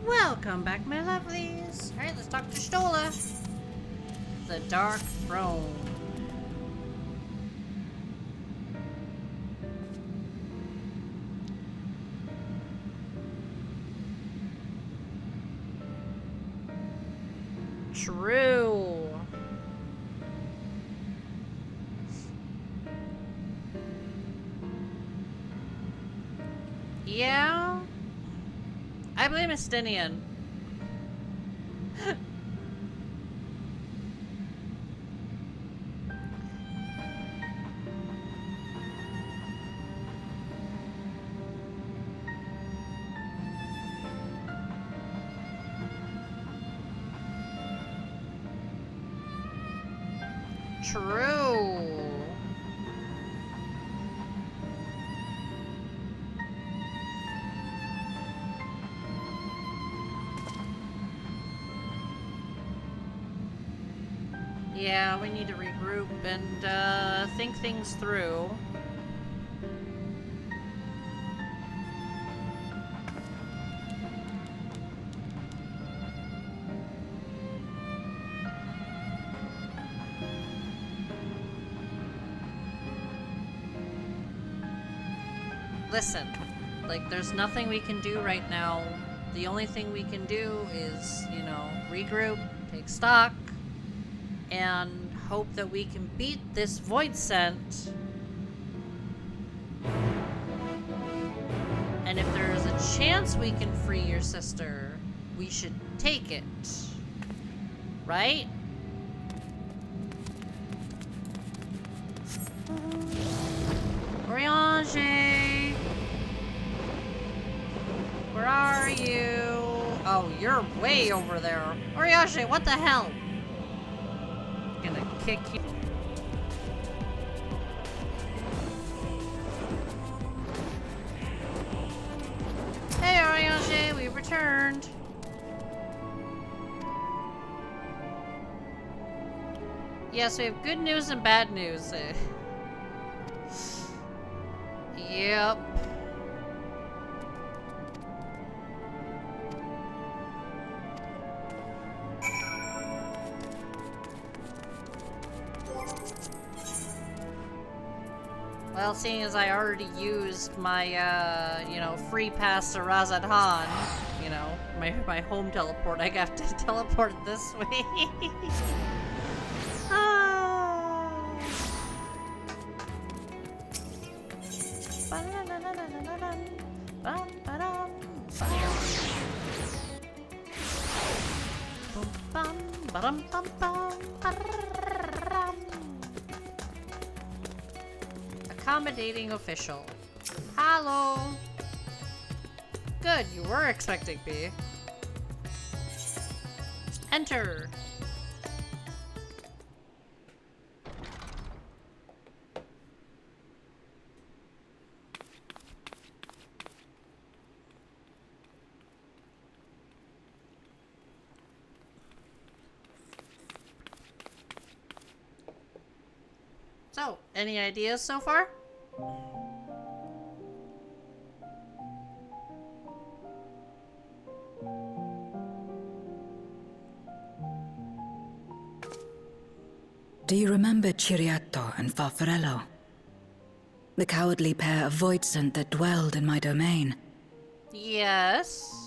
Welcome back, my lovelies. Alright, let's talk to Stola. The Dark Throne. True. Yeah. I blame Estinian. True. Yeah, we need to regroup and think things through. Listen, like, there's nothing we can do right now. The only thing we can do is, you know, regroup, take stock, and hope that we can beat this void scent. And if there is a chance we can free your sister, we should take it. Right? Oriange! Where are you? Oh, you're way over there. Oriange, what the hell? I'm gonna kick you. Hey, Oriange, we returned. Yes, we have good news and bad news. Yep. Well, seeing as I already used my, you know, free pass to Razad Han, you know, my home teleport, I got to teleport this way. Accommodating official. Hello. Good, you were expecting me. Enter. So, any ideas so far? Do you remember Ciriato and Farfarello? The cowardly pair of voidsent that dwelled in my domain? Yes.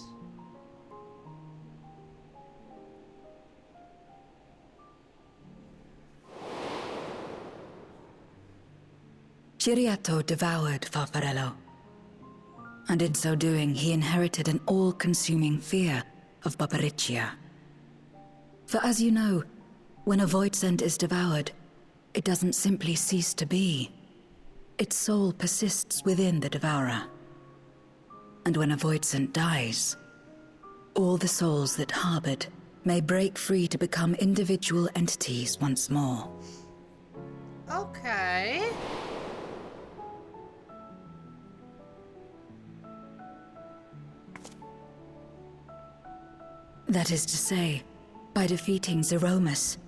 Ciriato devoured Farfarello, and in so doing he inherited an all-consuming fear of Barbariccia. For as you know, when a voidsent is devoured, it doesn't simply cease to be. Its soul persists within the devourer. And when a voidsent dies, all the souls that harbored may break free to become individual entities once more. Okay. That is to say, by defeating Zeromus,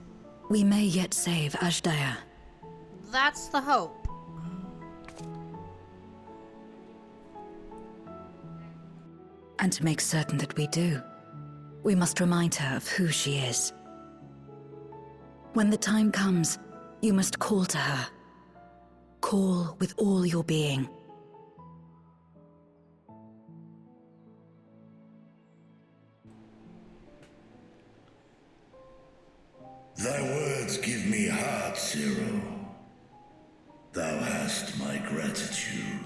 we may yet save Ashdaya. That's the hope. And to make certain that we do, we must remind her of who she is. When the time comes, you must call to her. Call with all your being. Thy words give me heart, Zero. Thou hast my gratitude.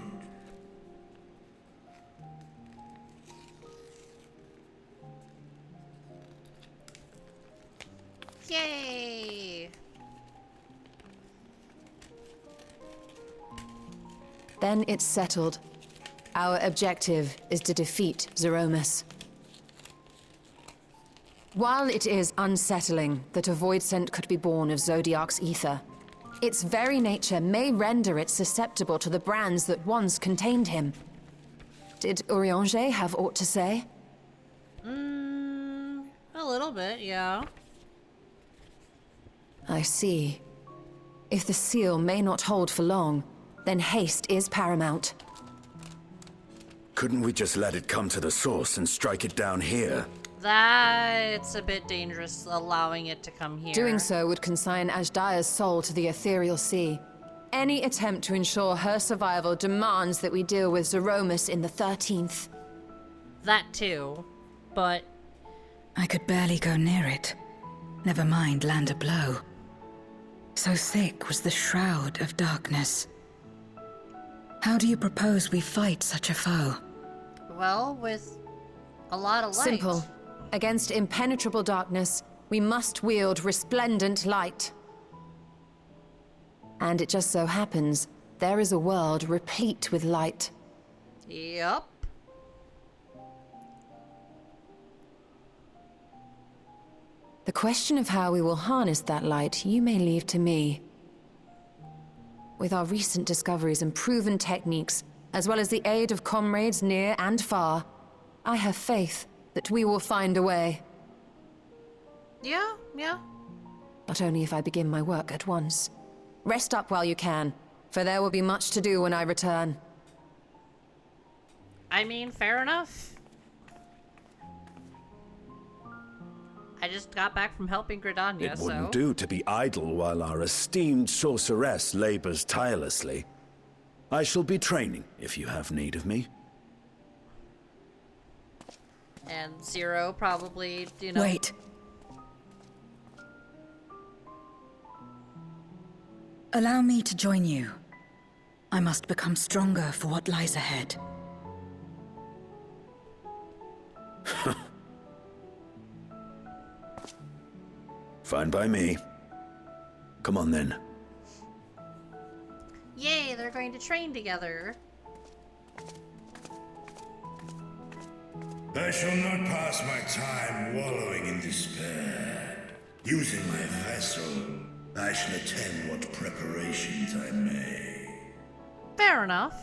Yay! Then it's settled. Our objective is to defeat Zeromus. While it is unsettling that a void scent could be born of Zodiac's ether, its very nature may render it susceptible to the brands that once contained him. Did Urianger have aught to say? A little bit, yeah. I see. If the seal may not hold for long, then haste is paramount. Couldn't we just let it come to the source and strike it down here? That's a bit dangerous, allowing it to come here. Doing so would consign Ajdaya's soul to the ethereal sea. Any attempt to ensure her survival demands that we deal with Zeromus in the 13th. That too, but... I could barely go near it. Never mind land a blow. So thick was the shroud of darkness. How do you propose we fight such a foe? Well, with a lot of light. Simple. Against impenetrable darkness, we must wield resplendent light. And it just so happens, there is a world replete with light. Yup. The question of how we will harness that light, you may leave to me. With our recent discoveries and proven techniques, as well as the aid of comrades near and far, I have faith that we will find a way. Yeah. But only if I begin my work at once. Rest up while you can, for there will be much to do when I return. I mean, fair enough. I just got back from helping Gridania, It so... wouldn't do to be idle while our esteemed sorceress labors tirelessly. I shall be training if you have need of me. And Zero probably, you know... Wait. Allow me to join you. I must become stronger for what lies ahead. Fine by me. Come on then. Yay, they're going to train together. I shall not pass my time wallowing in despair. Using my vessel, I shall attend what preparations I may. Fair enough.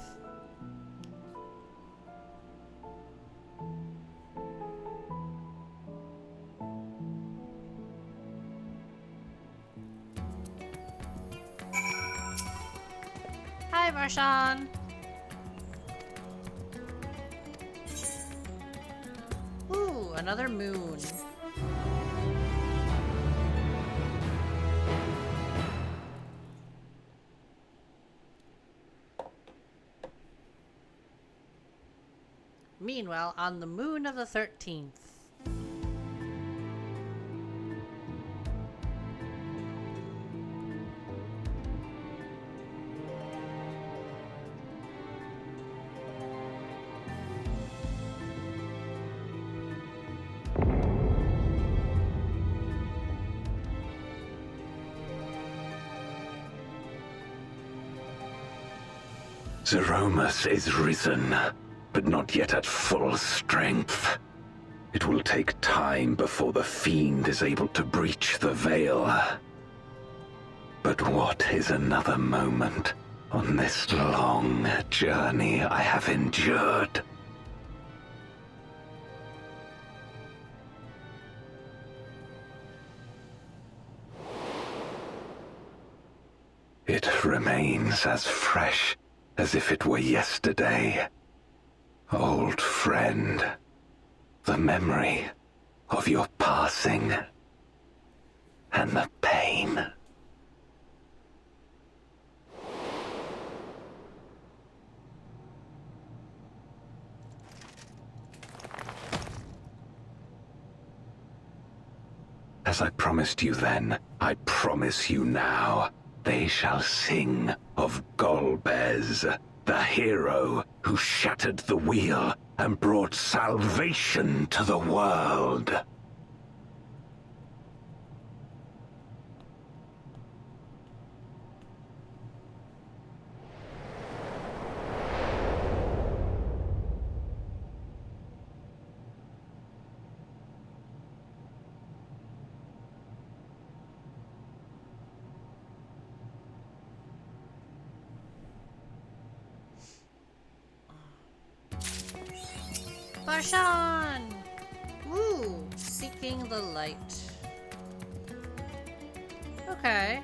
Hi, Marshawn. Ooh, another moon. Meanwhile, on the moon of the 13th. Zeromus is risen, but not yet at full strength. It will take time before the fiend is able to breach the veil. But what is another moment on this long journey I have endured? It remains as fresh as if it were yesterday. Old friend, the memory of your passing and the pain. As I promised you then, I promise you now. They shall sing of Golbez, the hero who shattered the wheel and brought salvation to the world. Barshan! Woo! Seeking the light. Okay.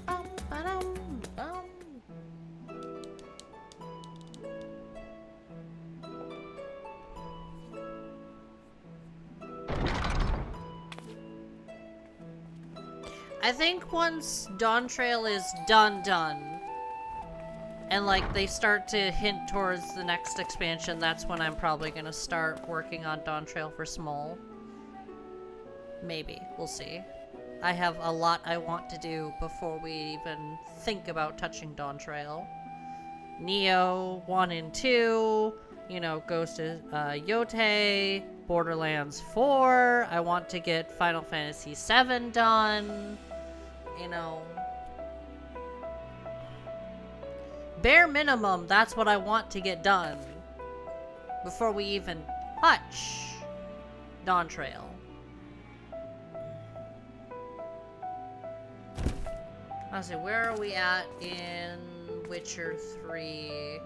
Bum, ba-dum, bum. I think once Dawn Trail is done, and like they start to hint towards the next expansion, that's when I'm probably gonna start working on Dawn Trail for Smol. Maybe. We'll see. I have a lot I want to do before we even think about touching Dawn Trail. Neo 1 and 2, you know, goes to Yote, Borderlands 4, I want to get Final Fantasy VII done, you know. Bare minimum, that's what I want to get done before we even touch Dawn Trail. Let's see, where are we at in Witcher 3?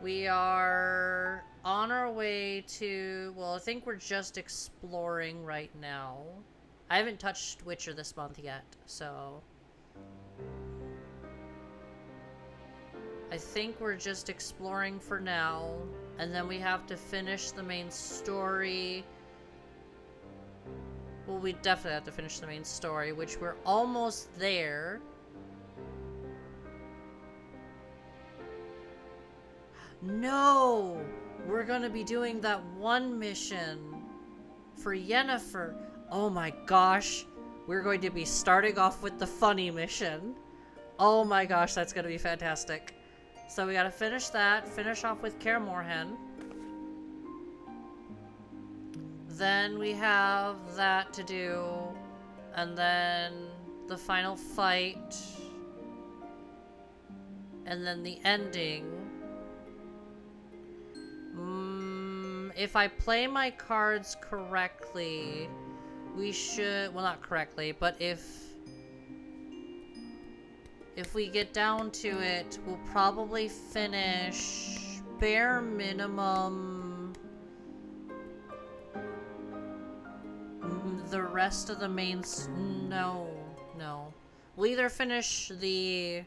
We are on our way to, well, I think we're just exploring right now. I haven't touched Witcher this month yet, so I think we're just exploring for now, and then we have to finish the main story. Well, we definitely have to finish the main story, which we're almost there. No! We're gonna be doing that one mission for Yennefer. Oh my gosh. We're going to be starting off with the funny mission. Oh my gosh, that's gonna be fantastic. So we gotta finish that, finish off with Kaer Morhen. Then we have that to do, and then the final fight, and then the ending. If I play my cards correctly, we should, well, not correctly, but if we get down to it, we'll probably finish bare minimum the rest of the main no. We'll either finish the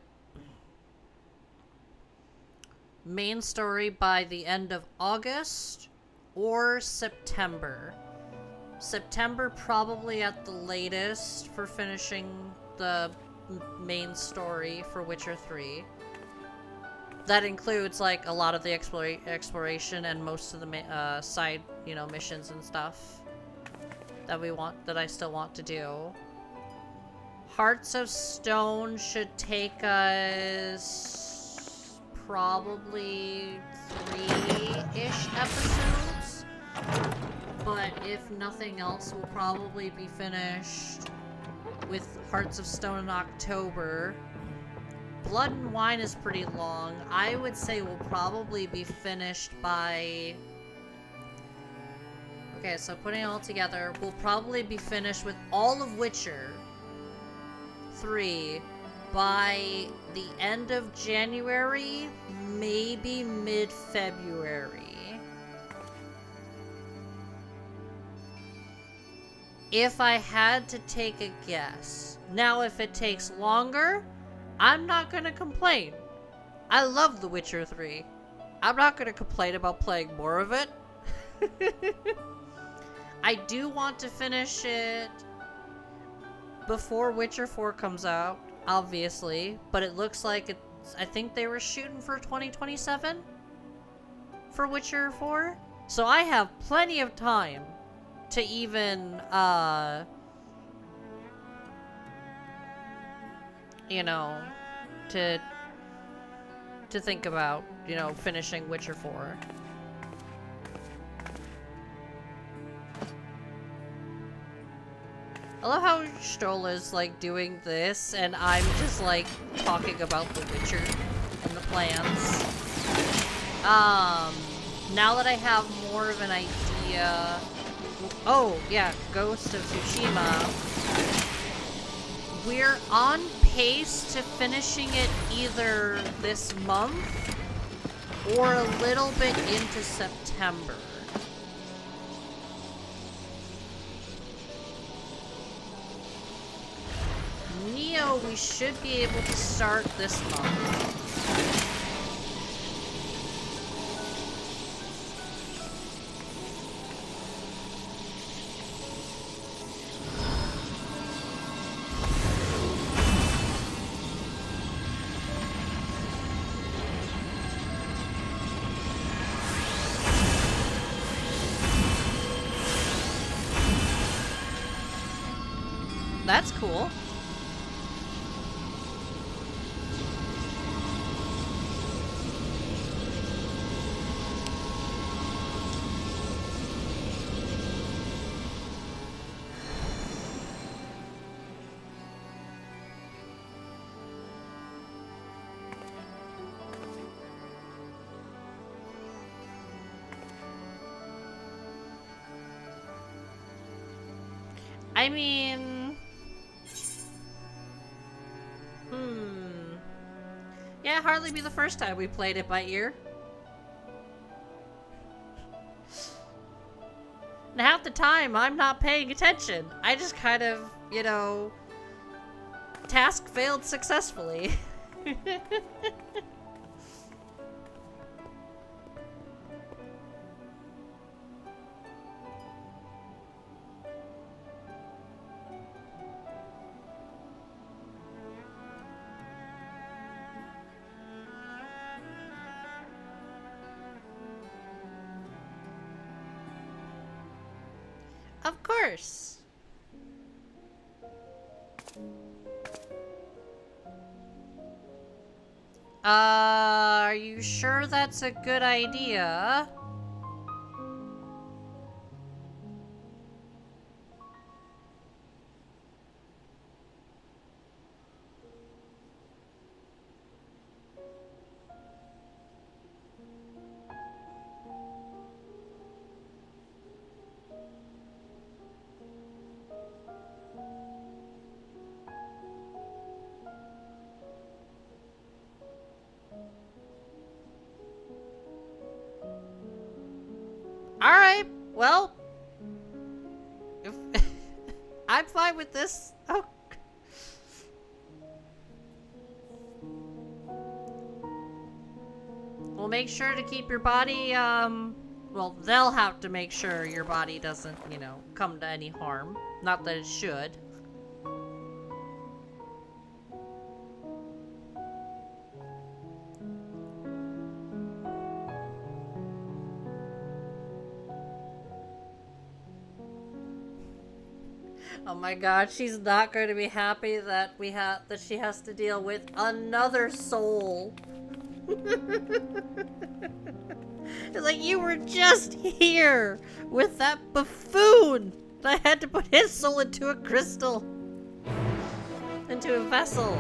main story by the end of August or September. September probably at the latest for finishing the main story for Witcher 3. That includes like a lot of the exploration and most of the side, you know, missions and stuff that I still want to do. Hearts of Stone should take us probably 3-ish episodes, but if nothing else, we'll probably be finished with Hearts of Stone in October. Blood and Wine is pretty long. I would say we'll probably be finished by... Okay, so putting it all together, we'll probably be finished with all of Witcher 3 by the end of January, maybe mid-February. If I had to take a guess. Now, if it takes longer, I'm not gonna complain. I love The Witcher 3. I'm not gonna complain about playing more of it. I do want to finish it before Witcher 4 comes out, obviously, but it looks like it's, I think they were shooting for 2027 for Witcher 4. So I have plenty of time to even, you know, to think about, you know, finishing Witcher 4. I love how Stoll is, like, doing this, and I'm just, like, talking about The Witcher and the plans. Now that I have more of an idea... Oh, yeah, Ghost of Tsushima. We're on pace to finishing it either this month or a little bit into September. Neo, we should be able to start this month. That's cool. I mean... Yeah, hardly be the first time we played it by ear. And half the time, I'm not paying attention. I just kind of, you know... Task failed successfully. Of course. Are you sure that's a good idea? Alright, well, if I'm fine with this. Oh. We'll make sure to keep your body, well, they'll have to make sure your body doesn't, you know, come to any harm. Not that it should. Oh my god, she's not going to be happy that she has to deal with another soul. It's like, you were just here with that buffoon. I had to put his soul into a crystal. Into a vessel.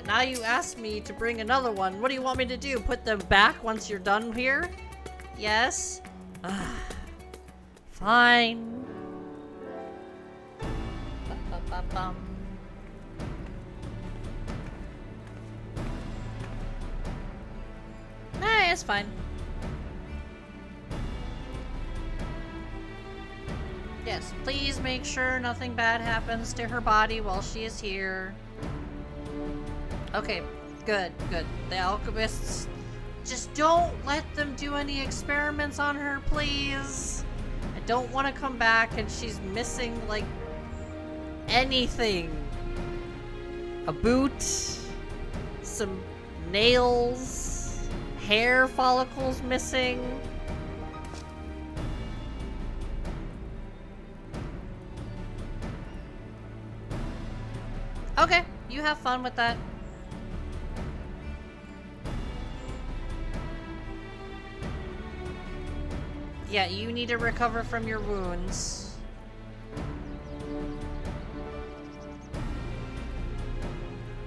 Now you asked me to bring another one. What do you want me to do? Put them back once you're done here? Yes? Fine. Ba-ba-ba-bum. Nah, it's fine. Yes, Please make sure nothing bad happens to her body while she is here. Okay, good, good. The alchemists, just don't let them do any experiments on her, please. I don't want to come back and she's missing, like, anything. A boot, some nails, hair follicles missing. Okay, you have fun with that. Yeah, you need to recover from your wounds.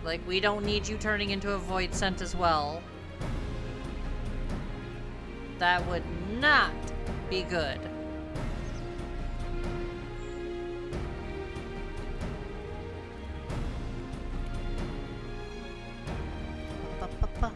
Like, we don't need you turning into a void scent as well. That would not be good. Ba-ba-ba.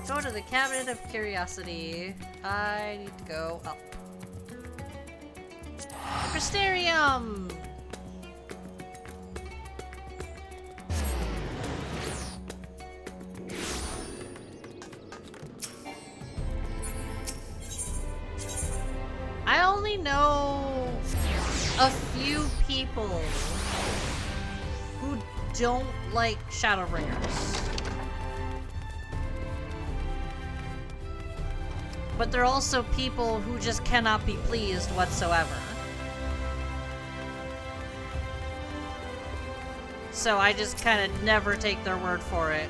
Go to the Cabinet of Curiosity. I need to go up. Crystarium! I only know a few people who don't like Shadowbringers. But they're also people who just cannot be pleased whatsoever. So I just kind of never take their word for it.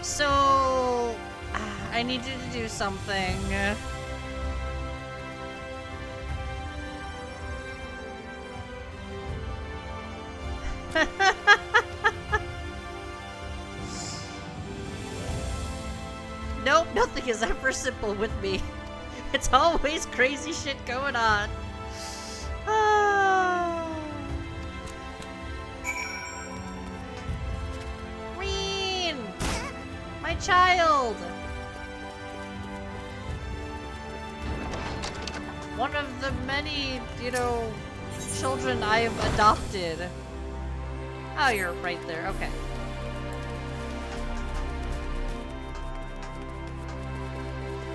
So I need you to do something. Nope, nothing is ever simple with me. It's always crazy shit going on. Reen! My child! One of the many, children I have adopted. Oh, you're right there. Okay.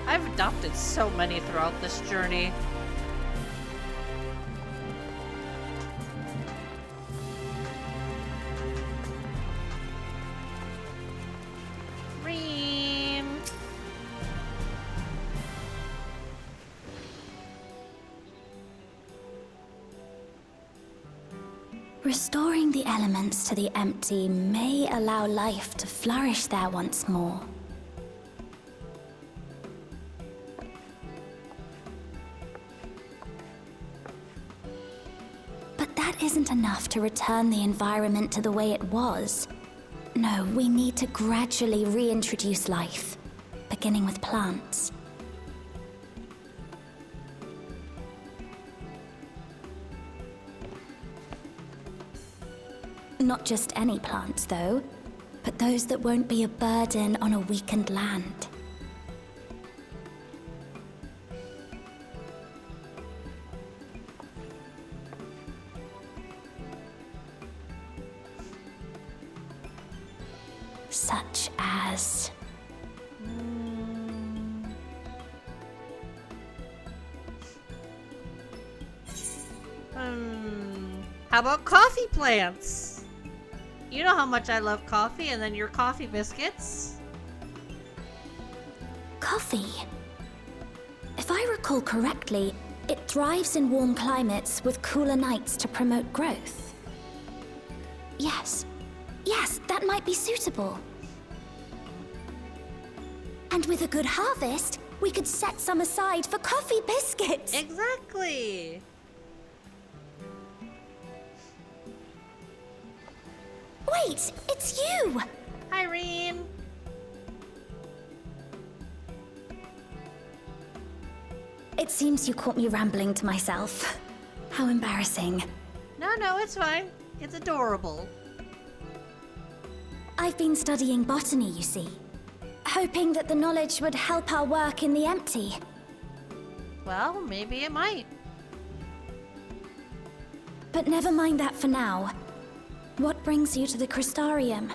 I've adopted so many throughout this journey. Reem. Restoring the elements to the empty may allow life to flourish there once more. Isn't enough to return the environment to the way it was. No, we need to gradually reintroduce life, beginning with plants. Not just any plants, though, but those that won't be a burden on a weakened land. Such as... How about coffee plants? You know how much I love coffee, and then your coffee biscuits. Coffee? If I recall correctly, it thrives in warm climates with cooler nights to promote growth. Yes, that might be suitable. And with a good harvest, we could set some aside for coffee biscuits. Exactly. Wait, it's you! Irene! It seems you caught me rambling to myself. How embarrassing. No, it's fine. It's adorable. I've been studying botany, you see. Hoping that the knowledge would help our work in the empty. Well, maybe it might. But never mind that for now. What brings you to the Crystarium?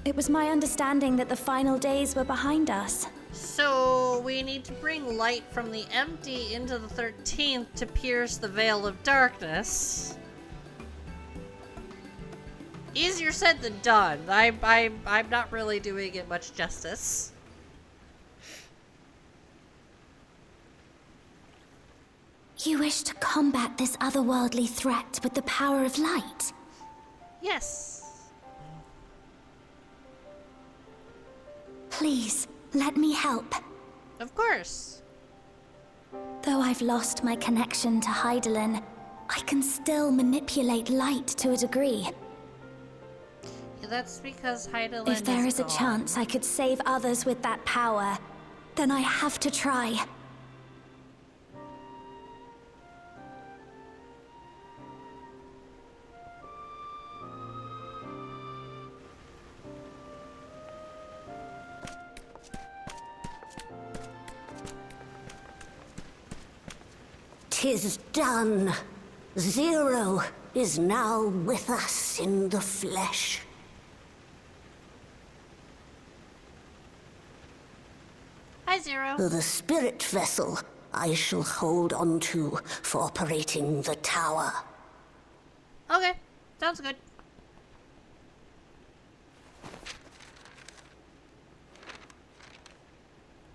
It was my understanding that the final days were behind us. So, we need to bring light from the empty into the 13th to pierce the veil of darkness. Easier said than done. I'm not really doing it much justice. You wish to combat this otherworldly threat with the power of light? Yes. Please, let me help. Of course. Though I've lost my connection to Hydaelyn, I can still manipulate light to a degree. Yeah, that's because Hydaelyn If there is a gone. chance I could save others with that power, then I have to try. "'Tis done. Zero is now with us in the flesh." Hi, Zero. The spirit vessel I shall hold on to for operating the tower. Okay, sounds good.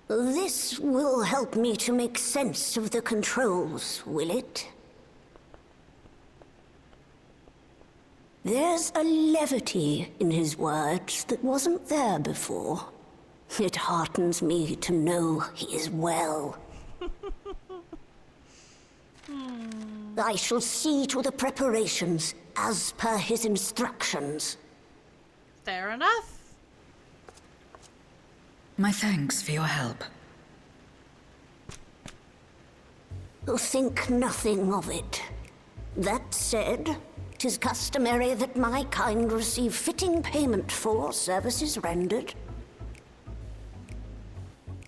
This will help me to make sense of the controls, will it? There's a levity in his words that wasn't there before. It heartens me to know he is well. I shall see to the preparations as per his instructions. Fair enough. My thanks for your help. Think nothing of it. That said, 'tis customary that my kind receive fitting payment for services rendered.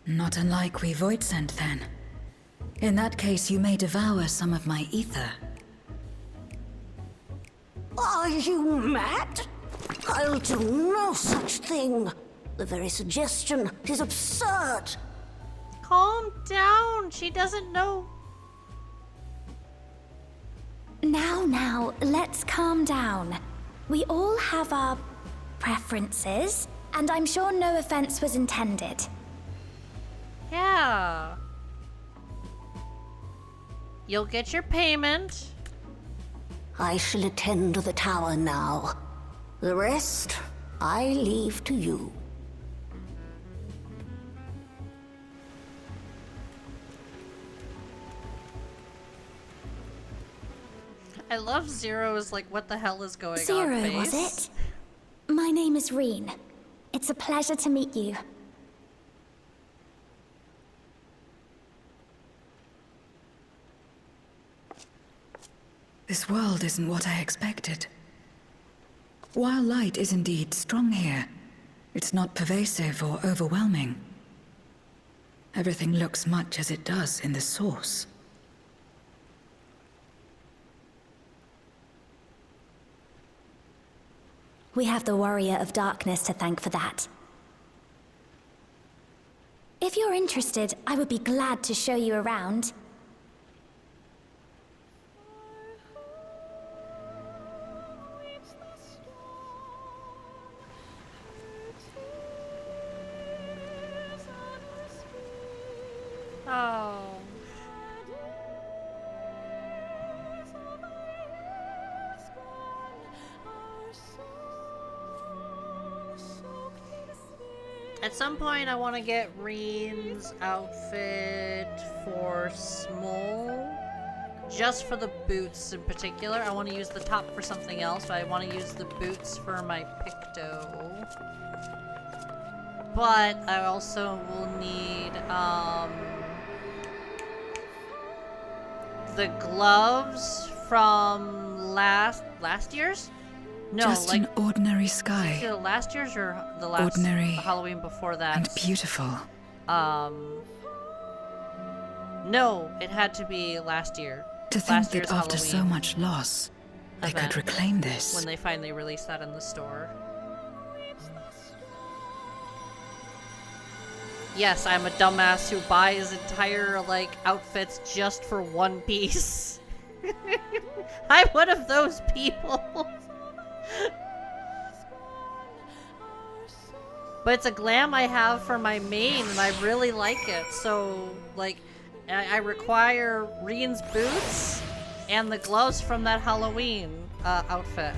Not unlike we Void sent, then. In that case, you may devour some of my ether. Are you mad? I'll do no such thing. The very suggestion is absurd. Calm down. She doesn't know. Now, let's calm down. We all have our preferences, and I'm sure no offense was intended. Yeah. You'll get your payment. I shall attend to the tower now. The rest, I leave to you. I love Zero's like, what the hell is going on Zero, face. was it? My name is Reen. It's a pleasure to meet you. This world isn't what I expected. While light is indeed strong here, it's not pervasive or overwhelming. Everything looks much as it does in the source. We have the Warrior of Darkness to thank for that. If you're interested, I would be glad to show you around. Oh. At some point, I want to get Reen's outfit for Smol, just for the boots in particular. I want to use the top for something else, but I want to use the boots for my Picto. But I also will need, the gloves from last year's? No, Just like an ordinary sky. either last year's or the last Ordinary the Halloween before that. And beautiful. No, it had to be last year. To think Last that year's after so Halloween much loss, they event, could reclaim this. when they finally released that in the store. Yes, I'm a dumbass who buys entire, like, outfits just for one piece. I'm one of those people. But it's a glam I have for my main, and I really like it. So, like, I require Rian's boots and the gloves from that Halloween outfit.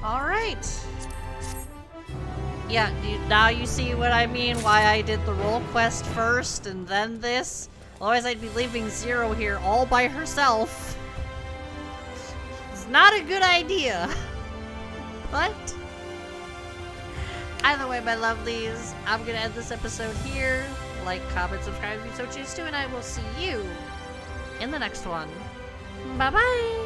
Alright. Yeah, now you see what I mean, why I did the role quest first and then this? Otherwise I'd be leaving Zero here all by herself. It's not a good idea. But either way, my lovelies, I'm gonna end this episode here. Like, comment, subscribe if you so choose to, and I will see you in the next one. Bye-bye!